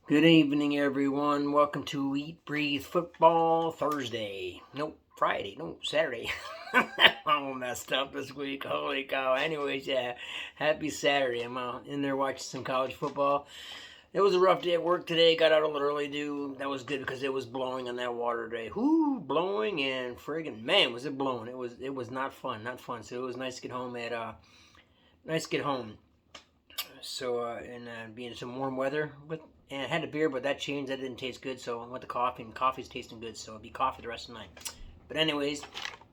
Good evening, everyone. Welcome to Eat, Breathe Football Thursday. Nope, Friday. No, Saturday. I'm all messed up this week. Holy cow. Anyways, yeah, happy Saturday. I'm in there watching some college football. It was a rough day at work today. Got out a little early, dude. That was good because it was blowing on that water today. Whoo, blowing and friggin' man, was it blowing. It was not fun, not fun. So it was nice to get home nice to get home. So and be in some warm weather. And I had a beer, but that changed. That didn't taste good. So I went to coffee, and coffee's tasting good. So it'll be coffee the rest of the night. But anyways,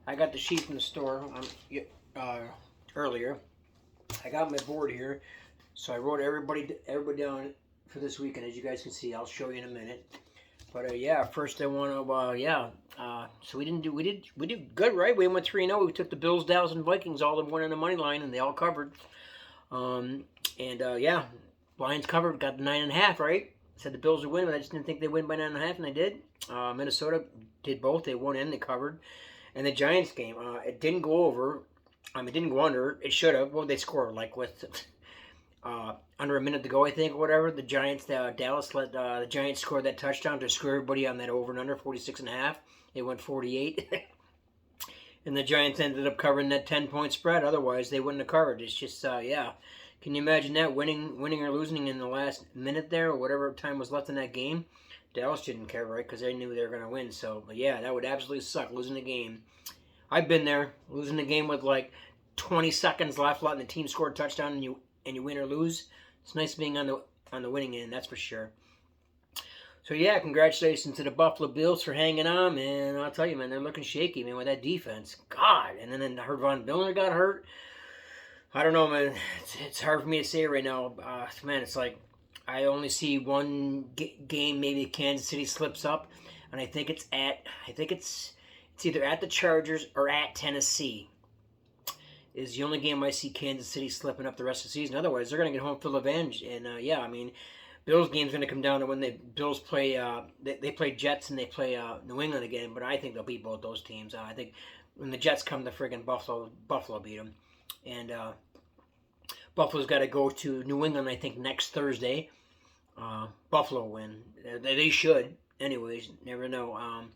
I got the sheet from the store earlier. I got my board here, so I wrote everybody down for this weekend. As you guys can see, I'll show you in a minute. But yeah, first I want to so we did good, right? We went 3-0. We took the Bills, Dallas, and Vikings all in one on the money line, and they all covered. Yeah, Lions covered, got the 9.5, right? Said the Bills would win, but I just didn't think they'd win by 9.5, and they did. Minnesota did both. They won and they covered. And the Giants game, it didn't go over. It didn't go under. It should have. Well, they scored like with under a minute to go, I think, or whatever. The Giants, Dallas let the Giants score that touchdown to screw everybody on that over and under 46.5. It went 48. And the Giants ended up covering that 10-point spread. Otherwise, they wouldn't have covered. It's just, yeah. Can you imagine that, winning or losing in the last minute there, or whatever time was left in that game? Dallas didn't care, right, because they knew they were going to win. So, but yeah, that would absolutely suck, losing the game. I've been there, losing the game with like 20 seconds left, letting the team score a touchdown, and you win or lose. It's nice being on the winning end, that's for sure. So yeah, congratulations to the Buffalo Bills for hanging on, man. I'll tell you, man, they're looking shaky, man, with that defense. God, and then I heard Von Miller got hurt. I don't know, man. It's hard for me to say right now. Man, it's like I only see one game. Maybe Kansas City slips up, and I think it's either at the Chargers or at Tennessee. Is the only game I see Kansas City slipping up the rest of the season. Otherwise, they're going to get home field advantage. And yeah, I mean, Bills game's going to come down to when the Bills play. They play Jets and they play New England again. But I think they'll beat both those teams. I think when the Jets come to friggin' Buffalo beat them. And Buffalo's got to go to New England, I think, next Thursday. Buffalo win. They should. Anyways, never know.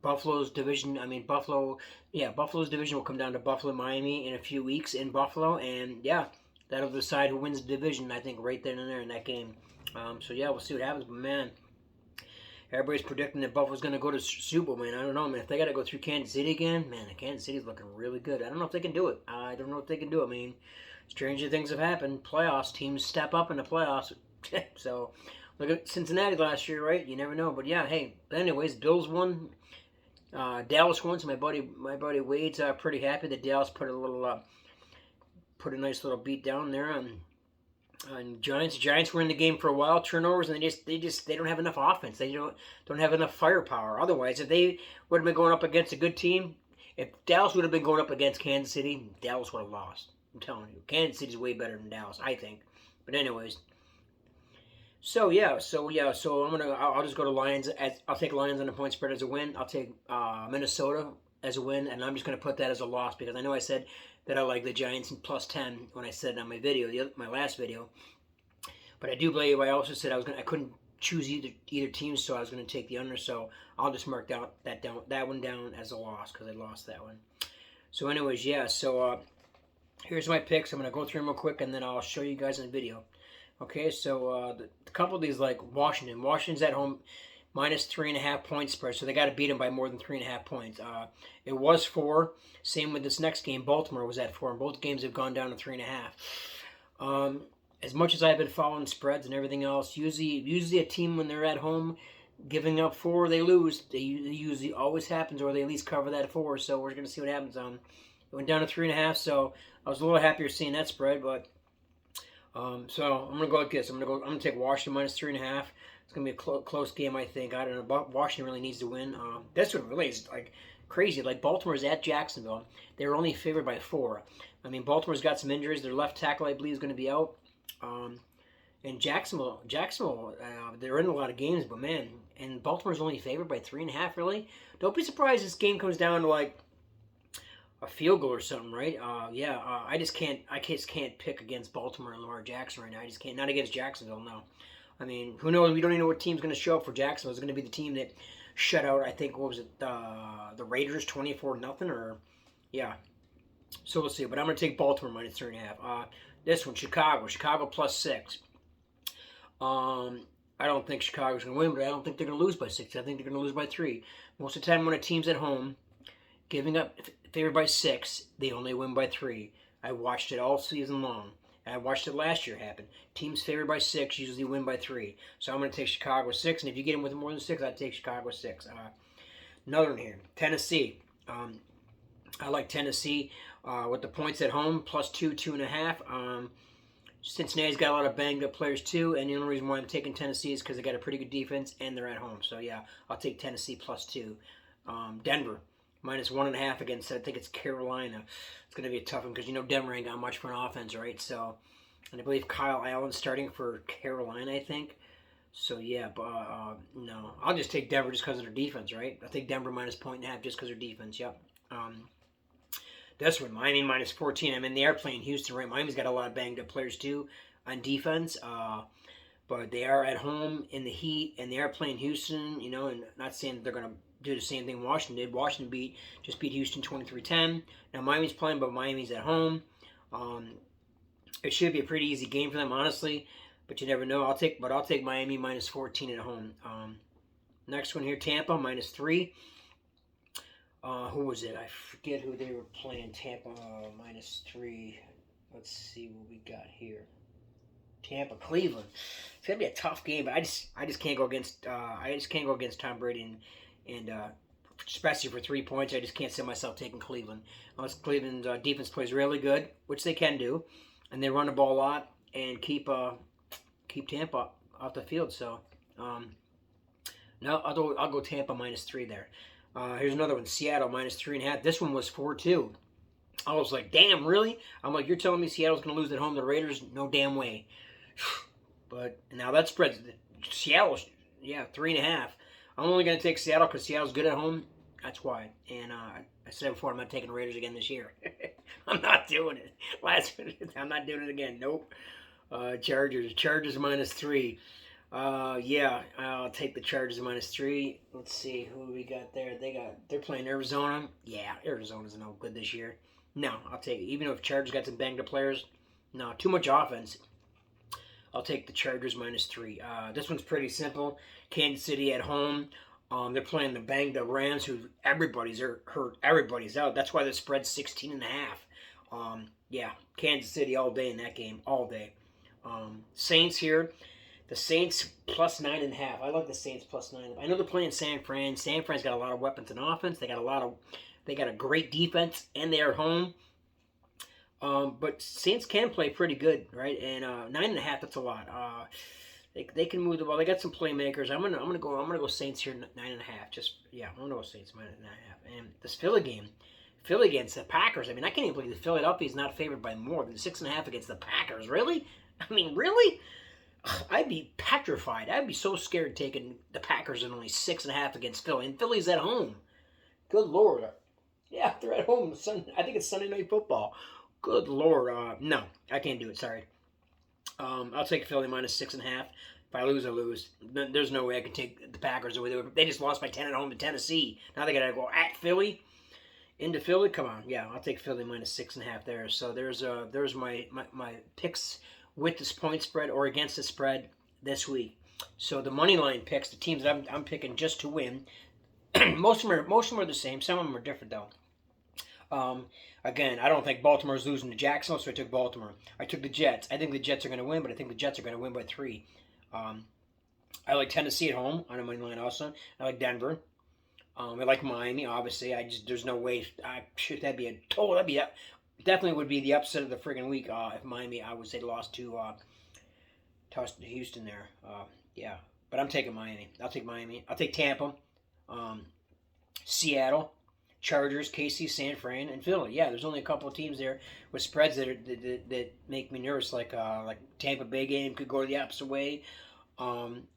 Buffalo's division, Buffalo's division will come down to Buffalo and Miami in a few weeks in Buffalo. And, yeah, that'll decide who wins the division, I think, right then and there in that game. So, yeah, we'll see what happens. But, man, everybody's predicting that Buffalo's going to go to Super Bowl, man. I don't know, man. If they got to go through Kansas City again, man, Kansas City's looking really good. I don't know if they can do it. I mean, stranger things have happened. Playoffs, teams step up in the playoffs. So, look at Cincinnati last year, right? You never know. But, yeah, hey. But anyways, Bills won. Dallas won, so my buddy Wade's pretty happy that Dallas put a nice little beat down there on Giants. Giants were in the game for a while, turnovers, and they don't have enough offense. They don't have enough firepower. Otherwise, if they would have been going up against a good team, if Dallas would have been going up against Kansas City, Dallas would have lost. I'm telling you, Kansas City's way better than Dallas, I think. But anyways, so I'll just go to Lions. I'll take Lions on the point spread as a win. I'll take Minnesota as a win, and I'm just going to put that as a loss because I know I said that I like the Giants in plus 10 when I said it on my last video. But I do believe I also said I couldn't choose either team, so I was going to take the under. So I'll just mark that one down as a loss because I lost that one. So anyways, yeah. So here's my picks. I'm going to go through them real quick, and then I'll show you guys in the video. Okay, so a couple of these, like Washington. Washington's at home, minus 3.5 point spread, so they got to beat them by more than 3.5 points. It was 4. Same with this next game. Baltimore was at 4, and both games have gone down to 3.5. As much as I've been following spreads and everything else, usually a team when they're at home giving up 4, they lose. They usually always happens, or they at least cover that 4. So we're going to see what happens. It went down to 3.5, so I was a little happier seeing that spread, but. So I'm gonna go like this. I'm gonna take Washington minus 3.5. It's gonna be a close game, I think. I don't know. Washington really needs to win. That's what really is like crazy. Like Baltimore's at Jacksonville. They were only favored by 4. I mean, Baltimore's got some injuries. Their left tackle, I believe, is going to be out. And Jacksonville, they're in a lot of games, but man, and Baltimore's only favored by 3.5. Really, don't be surprised this game comes down to like a field goal or something, right? Yeah. I just can't pick against Baltimore and Lamar Jackson right now. I just can't. Not against Jacksonville. No. I mean, who knows? We don't even know what team's going to show up for Jacksonville. It's going to be the team that shut out. I think what was it? The Raiders 24-0 or yeah. So we'll see. But I'm going to take Baltimore minus 3.5. This one, Chicago plus 6. I don't think Chicago's going to win, but I don't think they're going to lose by 6. I think they're going to lose by 3. Most of the time when a team's at home, giving up favored by 6, they only win by 3. I watched it all season long. I watched it last year happen. Teams favored by 6 usually win by 3. So I'm going to take Chicago 6, and if you get them with more than 6, I'd take Chicago 6. Another one here, Tennessee. I like Tennessee with the points at home, plus 2.5. Cincinnati's got a lot of banged up players too, and the only reason why I'm taking Tennessee is because they got a pretty good defense and they're at home. So yeah, I'll take Tennessee plus 2. Denver minus 1.5 against, I think it's Carolina. It's going to be a tough one because Denver ain't got much for an offense, right? So, and I believe Kyle Allen's starting for Carolina, I think. So yeah, but no, I'll just take Denver just because of their defense, right? I'll take Denver minus 1.5 just because of their defense. Yep. This one, Miami minus 14. I mean, they are playing Houston, right? Miami's got a lot of banged up players too on defense. But they are at home in the heat, and they are playing Houston, and not saying that they're going to do the same thing Washington did. Washington just beat Houston 23-10. Now Miami's playing, but Miami's at home. It should be a pretty easy game for them, honestly, but you never know. I'll take Miami minus 14 at home. Next one here, Tampa minus 3. Who was it? I forget who they were playing. Tampa minus 3. Let's see what we got here. Tampa, Cleveland. It's gonna be a tough game, but I just can't go against Tom Brady and especially for 3 points. I just can't see myself taking Cleveland unless Cleveland's defense plays really good, which they can do, and they run the ball a lot and keep Tampa off the field. So no, I'll go Tampa minus 3 there. Here's another one, Seattle minus 3.5. This one was 4-2. I was like, damn, really? I'm like, you're telling me Seattle's going to lose at home to the Raiders? No damn way. But now that spreads. Seattle, 3.5. I'm only going to take Seattle because Seattle's good at home. That's why. And I said before, I'm not taking Raiders again this year. I'm not doing it. I'm not doing it again. Nope. Chargers minus 3. I'll take the Chargers minus 3. Let's see who we got there. They're playing Arizona. Yeah, Arizona's no good this year. No, I'll take it. Even if Chargers got some banged up players, no, too much offense. I'll take the Chargers minus 3. This one's pretty simple. Kansas City at home. They're playing the banged up Rams, who everybody's hurt. Everybody's out. That's why the spread's 16.5. Kansas City all day in that game, all day. Saints here. The Saints plus 9.5. I like the Saints plus 9. I know they're playing San Fran. San Fran's got a lot of weapons in offense. They got a great defense, and they are home. But Saints can play pretty good, right? And 9.5, that's a lot. They can move the ball. They got some playmakers. I'm gonna go Saints here 9.5. I'm gonna go Saints minus 9.5. And this Philly game against the Packers. I mean, I can't even believe the Philadelphia's not favored by more than 6.5 against the Packers. Really? I mean, really? I'd be petrified. I'd be so scared taking the Packers at only 6.5 against Philly. And Philly's at home. Good Lord. Yeah, they're at home. I think it's Sunday Night Football. Good Lord. No, I can't do it. Sorry. I'll take Philly minus 6.5. If I lose, I lose. There's no way I can take the Packers away. They just lost by 10 at home to Tennessee. Now they got to go at Philly. Into Philly? Come on. Yeah, I'll take Philly minus 6.5 there. So there's my picks with this point spread or against the spread this week. So the money line picks, the teams that I'm picking just to win, most of them are the same. Some of them are different though. Again, I don't think Baltimore's losing to Jacksonville, so I took Baltimore. I took the Jets. I think the Jets are going to win, but I think the Jets are going to win by 3. I like Tennessee at home on a money line also. I like Denver. I like Miami, obviously. There's no way. Definitely would be the upset of the friggin' week if Miami, I would say, lost to Houston there. But I'm taking Miami. I'll take Miami. I'll take Tampa, Seattle, Chargers, KC, San Fran, and Philly. Yeah, there's only a couple of teams there with spreads that make me nervous. Like Tampa Bay game could go the opposite way.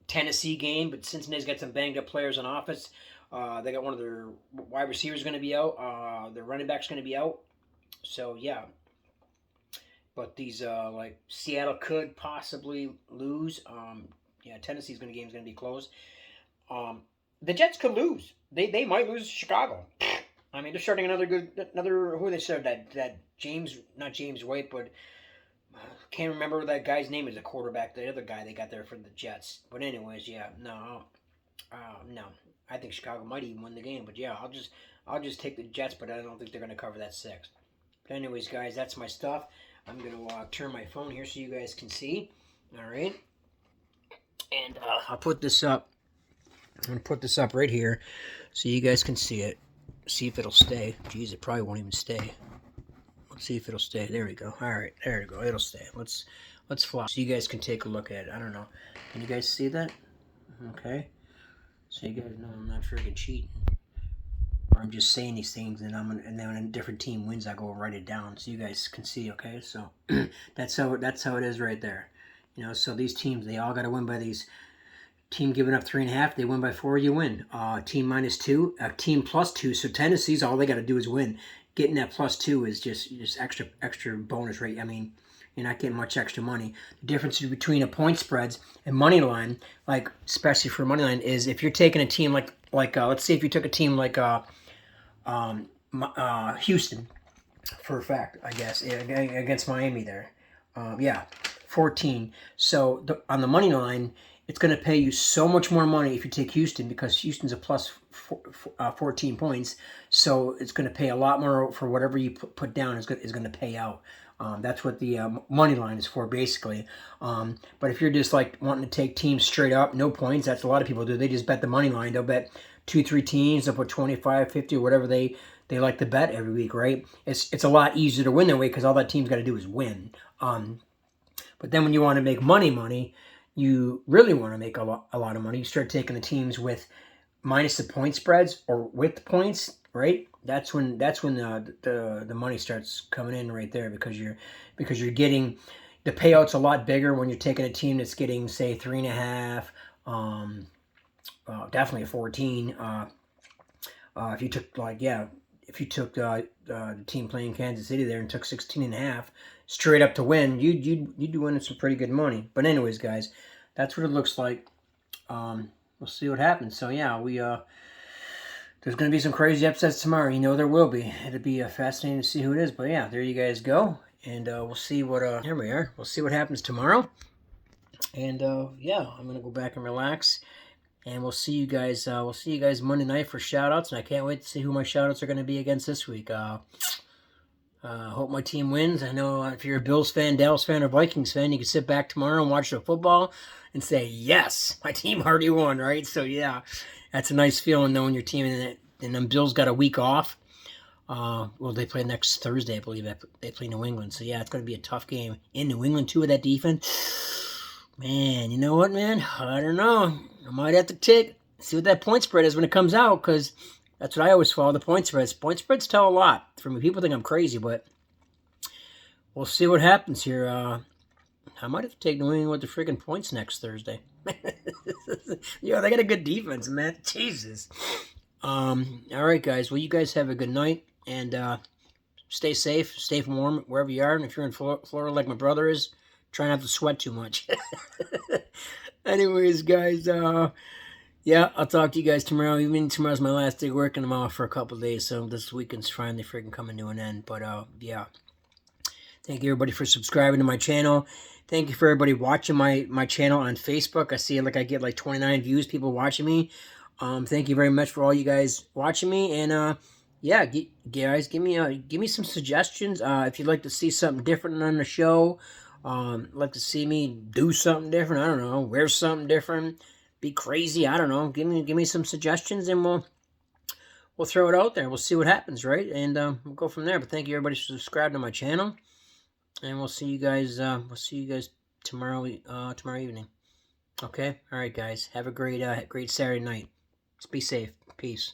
Tennessee game, but Cincinnati's got some banged up players on offense. They got one of their wide receivers going to be out. Their running back's going to be out. So yeah, but these like Seattle could possibly lose. Yeah, Tennessee's game's gonna be close. Um, the Jets could lose. They might lose to Chicago. I mean, they're starting another who they started that James, not James White, but can't remember what that guy's name is, the quarterback, the other guy they got there for the Jets. But anyways, yeah, no, I think Chicago might even win the game. But yeah, I'll just take the Jets, but I don't think they're gonna cover that 6. But anyways, guys, that's my stuff. I'm gonna turn my phone here so you guys can see. All right, and I'll put this up. I'm gonna put this up right here so you guys can see it. See if it'll stay. Jeez, it probably won't even stay. Let's see if it'll stay. There we go. All right, there we go. It'll stay. Let's fly so you guys can take a look at it. I don't know. Can you guys see that? Okay. So you guys know I'm not freaking cheating. Or I'm just saying these things, and and then when a different team wins, I go write it down so you guys can see. Okay, so that's how it is right there. So these teams, they all got to win by these. Team giving up 3.5, they win by 4, you win. Team -2, team +2. So Tennessee's all they got to do is win. Getting that +2 is just extra bonus rate. I mean, you're not getting much extra money. The difference between a point spreads and money line, like especially for money line, is if you're taking a team like let's say if you took a team like Houston, for a fact, I guess against Miami there, yeah, 14. So on the money line, it's going to pay you so much more money if you take Houston because Houston's a plus 14 points. So it's going to pay a lot more for whatever you put down is going to pay out. That's what the money line is for, basically. But if you're just like wanting to take teams straight up, no points, that's a lot of people do. They just bet the money line. They'll bet 2-3 teams. They'll put 25, 50, or whatever they like to bet every week, right? It's a lot easier to win that way because all that team's got to do is win. But then when you want to make money, you really want to make a lot of money. You start taking the teams with minus the point spreads or with points, right? That's when the money starts coming in right there because you're getting the payouts a lot bigger when you're taking a team that's getting say 3.5, definitely a 14. If you took the team playing Kansas City there and took 16.5 straight up to win, you'd be winning some pretty good money. But anyways, guys, that's what it looks like. We'll see what happens. So yeah, there's going to be some crazy upsets tomorrow. There will be. It'll be fascinating to see who it is. But yeah, there you guys go, and we'll see what. Here we are. We'll see what happens tomorrow. And yeah, I'm gonna go back and relax. And we'll see you guys. We'll see you guys Monday night for shoutouts, and I can't wait to see who my shoutouts are going to be against this week. Hope my team wins. I know if you're a Bills fan, Dallas fan, or Vikings fan, you can sit back tomorrow and watch the football and say, yes, my team already won, right? So, yeah, that's a nice feeling knowing your team and them Bills got a week off. Well, they play next Thursday, I believe. They play New England. So, yeah, it's going to be a tough game. In New England, too, with that defense. Man, you know what, man? I don't know. I might have to see what that point spread is when it comes out because that's what I always follow, the point spreads. Point spreads tell a lot. For me, people think I'm crazy, but we'll see what happens here. I might have to take New England with the friggin' points next Thursday. Yo, they got a good defense, man. Jesus. All right, guys. Well, you guys have a good night, and stay safe, stay warm wherever you are. And if you're in Florida like my brother is, try not to sweat too much. Anyways, guys, yeah, I'll talk to you guys tomorrow. Even tomorrow's my last day working. I'm off for a couple of days, so this weekend's finally freaking coming to an end. But, yeah. Thank you, everybody, for subscribing to my channel. Thank you for everybody watching my channel on Facebook. I see I get like 29 views, people watching me. Thank you very much for all you guys watching me. And, yeah, guys, give me some suggestions. If you'd like to see something different on the show, like to see me do something different. I don't know, wear something different, be crazy. I don't know. Give me some suggestions, and we'll throw it out there. We'll see what happens, right? And we'll go from there. But thank you, everybody, for subscribing to my channel, and we'll see you guys. Tomorrow evening. Okay. All right, guys. Have a great Saturday night. Be safe. Peace.